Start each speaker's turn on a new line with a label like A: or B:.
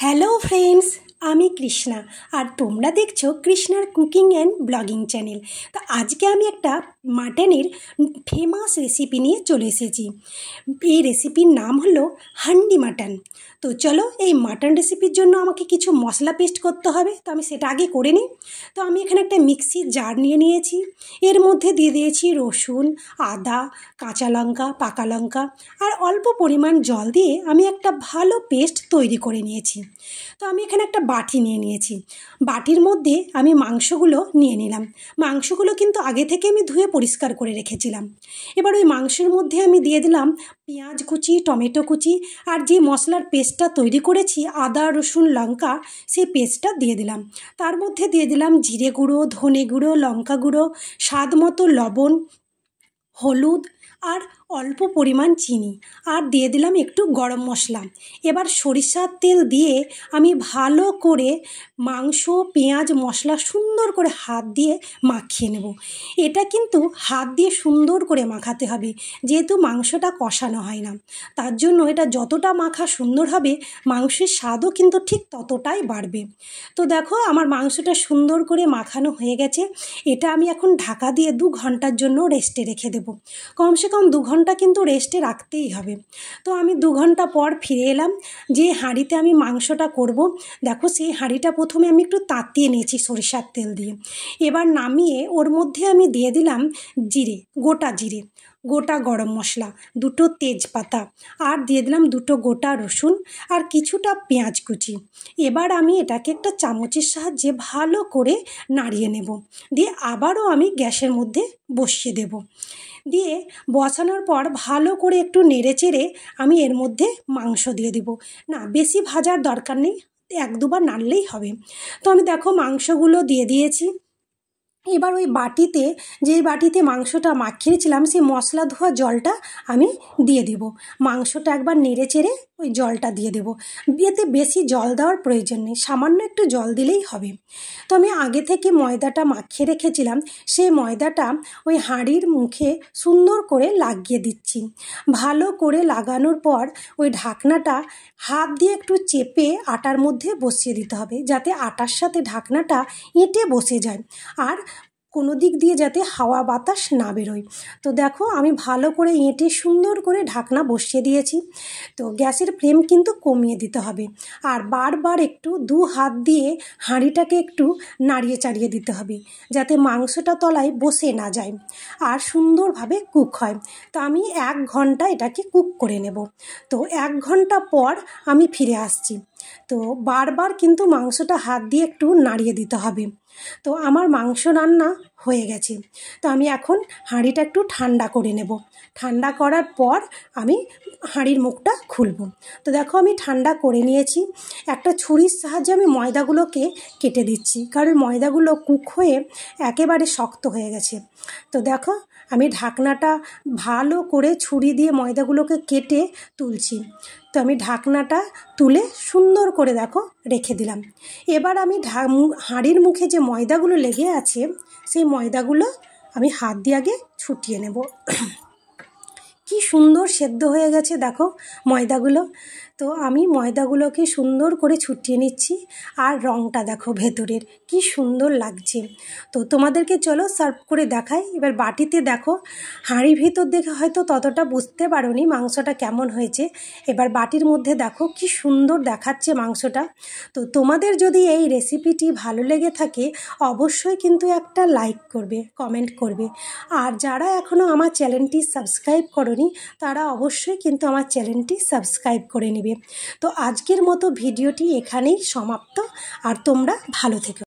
A: Hello friends, আমি কৃষ্ণা আর তোমরা দেখছো কৃষ্ণার কুকিং অ্যান্ড ব্লগিং চ্যানেল। তো আজকে আমি একটা মাটনের ফেমাস রেসিপি নিয়ে চলে এসেছি। এই রেসিপির নাম হলো হান্ডি মাটন। তো চলো, এই মাটন রেসিপির জন্য আমাকে কিছু মশলা পেস্ট করতে হবে, তো আমি সেটা আগে করে নিই। তো আমি এখানে একটা মিক্সির জার নিয়ে নিয়েছি। এর মধ্যে দিয়ে দিয়েছি রসুন, আদা, কাঁচা লঙ্কা, পাকা লঙ্কা আর অল্প পরিমাণ জল দিয়ে আমি একটা ভালো পেস্ট তৈরি করে নিয়েছি। তো আমি এখানে একটা বাটি নিয়ে নিয়েছি। বাটির মধ্যে আমি মাংসগুলো নিয়ে নিলাম। মাংসগুলো কিন্তু আগে থেকে আমি ধুয়ে পরিষ্কার করে রেখেছিলাম। এবার ওই মাংসের মধ্যে আমি দিয়ে দিলাম পেঁয়াজ কুচি, টমেটো কুচি আর যে মশলার পেস্টটা তৈরি করেছি আদা রসুন লঙ্কা, সেই পেস্টটা দিয়ে দিলাম। তার মধ্যে দিয়ে দিলাম জিরে গুঁড়ো, ধনে গুঁড়ো, লঙ্কা গুঁড়ো, স্বাদ মতো লবণ, হলুদ আর অল্প পরিমাণ চিনি, আর দিয়ে দিলাম একটু গরম মশলা। এবার সরিষার তেল দিয়ে আমি ভালো করে মাংস, পেঁয়াজ, মশলা সুন্দর করে হাত দিয়ে মাখিয়ে নেব। এটা কিন্তু হাত দিয়ে সুন্দর করে মাখাতে হবে, যেহেতু মাংসটা কষানো হয় না। তার জন্য এটা যতটা মাখা সুন্দর হবে, মাংসের স্বাদও কিন্তু ঠিক ততটাই বাড়বে। তো দেখো, আমার মাংসটা সুন্দর করে মাখানো হয়ে গেছে। এটা আমি এখন ঢাকা দিয়ে 2 ঘন্টার জন্য রেস্টে রেখে দেবো। কমসে কম 2 ঘন্টা কিন্তু রেস্টে রাখতেই হবে। তো আমি 2 ঘন্টা পর ফিরে এলাম। যে হাঁড়িতে আমি মাংসটা করব, দেখো সেই হাঁড়িটা প্রথমে আমি একটু তাতিয়ে নিয়েছি সরিষার তেল দিয়ে। এবার নামিয়ে ওর মধ্যে আমি দিয়ে দিলাম জিরে, গোটা জিরে, গোটা গরম মশলা, 2টো তেজপাতা, আর দিয়ে দিলাম 2টো গোটা রসুন আর কিছুটা পেঁয়াজ কুচি। এবার আমি এটাকে একটা চামচের সাহায্যে ভালো করে নাড়িয়ে নেব। দিয়ে আবারও আমি গ্যাসের মধ্যে বসিয়ে দেব। দিয়ে বসানোর পর ভালো করে একটু নেড়ে চেড়ে আমি এর মধ্যে মাংস দিয়ে দিব। না, বেশি ভাজার দরকার নেই, 1-2 বার নাড়লেই হবে। তো আমি দেখো মাংসগুলো দিয়ে দিয়েছি। এবার ওই বাটিতে, যেই বাটিতে মাংসটা মাখিয়েছিলাম, সেই মশলা ধোয়া জলটা আমি দিয়ে দেব। মাংসটা একবার নেড়ে চেড়ে ওই জলটা দিয়ে দেব। এতে বেশি জল দেওয়ার প্রয়োজন নেই, সামান্য একটু জল দিলেই হবে। তো আমি আগে থেকে ময়দাটা মাখিয়ে রেখেছিলাম, সেই ময়দাটা ওই হাঁড়ির মুখে সুন্দর করে লাগিয়ে দিচ্ছি। ভালো করে লাগানোর পর ওই ঢাকনাটা হাত দিয়ে একটু চেপে আটার মধ্যে বসিয়ে দিতে হবে, যাতে আটার সাথে ঢাকনাটা এঁটে বসে যায় আর কোনো দিক দিয়ে যাতে হাওয়া বাতাস না বেরোয়। তো দেখো, আমি ভালো করে এঁটে সুন্দর করে ঢাকনা বসিয়ে দিয়েছি। তো গ্যাসের ফ্লেম কিন্তু কমিয়ে দিতে হবে, আর বারবার একটু 2 হাত দিয়ে হাঁড়িটাকে একটু নাড়িয়ে চাড়িয়ে দিতে হবে, যাতে মাংসটা তলায় বসে না যায় আর সুন্দরভাবে কুক হয়। তো আমি 1 ঘন্টা এটাকে কুক করে নেব। তো 1 ঘন্টা পর আমি ফিরে আসছি। তো বারবার কিন্তু মাংসটা হাত দিয়ে একটু নাড়িয়ে দিতে হবে। তো আমার মাংস রান্না হয়ে গেছে। তো আমি এখন হাঁড়িটা একটু ঠান্ডা করে নেব। ঠান্ডা করার পর আমি হাঁড়ির মুখটা খুলব। তো দেখো, আমি ঠান্ডা করে নিয়েছি। একটা ছুরির সাহায্যে আমি ময়দাগুলোকে কেটে দিচ্ছি, কারণ ময়দাগুলো কুক হয়ে একেবারে শক্ত হয়ে গেছে। তো দেখো, আমি ঢাকনাটা ভালো করে ছুরি দিয়ে ময়দাগুলোকে কেটে তুলছি। তো আমি ঢাকনাটা তুলে সুন্দর করে দেখো রেখে দিলাম। এবার আমি হাঁড়ির মুখে যে ময়দাগুলো লেগে আছে, সেই ময়দাগুলো আমি হাত দিয়ে আগে ছুটিয়ে নেব। কি সুন্দর সেদ্ধ হয়ে গেছে দেখো ময়দাগুলো। তো আমি ময়দাগুলোকে সুন্দর করে ছুটিয়ে নিচ্ছি, আর রঙটা দেখো ভেতরের কি সুন্দর লাগছে। তো তোমাদেরকে চলো সার্ভ করে দেখাই। এবার বাটিতে দেখো, হাঁড়ির ভিতর দেখে হয়তো ততটা বুঝতে পারোনি মাংসটা কেমন হয়েছে। এবার বাটির মধ্যে দেখো কি সুন্দর দেখাচ্ছে মাংসটা। তো তোমাদের যদি এই রেসিপিটি ভালো লেগে থাকে, অবশ্যই কিন্তু একটা লাইক করবে, কমেন্ট করবে। আর যারা এখনও আমার চ্যানেলটি সাবস্ক্রাইব করোনি, তারা অবশ্যই কিন্তু আমার চ্যানেলটি সাবস্ক্রাইব করে নেবে। তো আজকের মতো ভিডিওটি এখানেই সমাপ্ত, আর তোমরা ভালো থেকো।